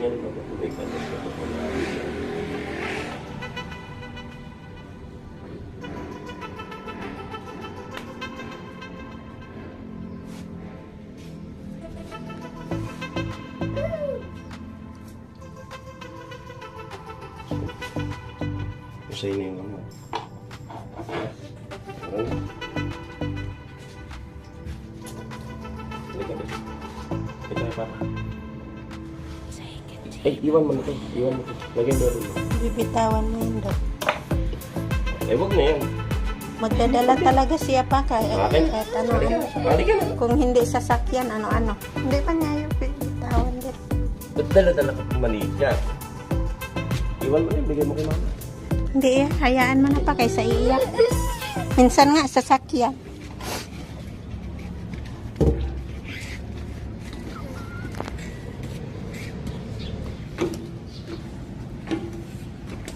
Yan ba ito? May kalit na ito na. Usay na yung ano. Ito ay papa. Eh, iwan mo na ito. Iwan mo ito. Lagyan mo rin mo. Bibitawan mo yun doon. Eh, huwag na yan. Magdadala talaga siya pa Bakit? kahit ano. Balik ka na. Kung hindi sasakyan, ano-ano. Hindi pa niya yung bibitawan din. Ba't dala-dala ka pang maliit yan? Iwan mo na yun. Bigay mo kay mama. Hindi hayaan mo na pa kaysa iiyak. Minsan nga sasakyan.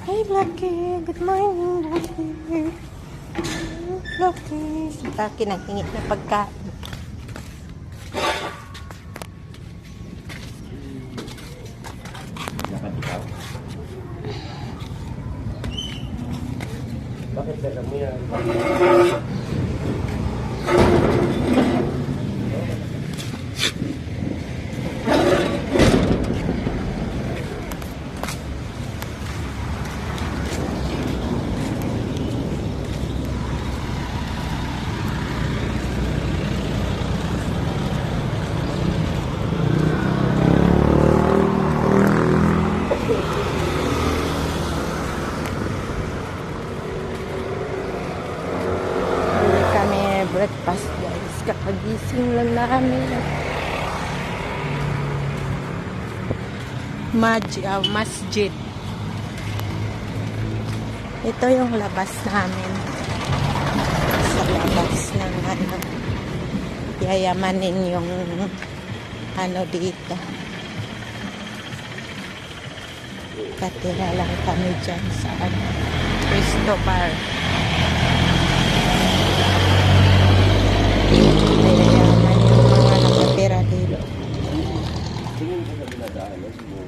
Hi Lucky, good morning Lucky. Lucky. Si Lucky naghingi na pagkain. Dapat ikaw. Bakit dala mo yan? Hindi kami breakfast guys. Kakagising lang namin. Masjid. Ito yung labas namin. Sa labas ng ano. Yayamanin yung ano dito. Katira lang kami dyan sa ano. Cristo Bar. Yayaman yung mga nakatira dito. Tingin ko sa dinadaanan mo.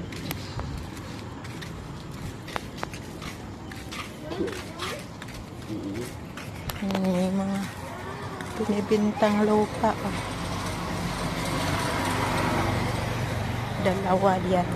Yung mga binibintang lupa. Oh. Dalawa yan.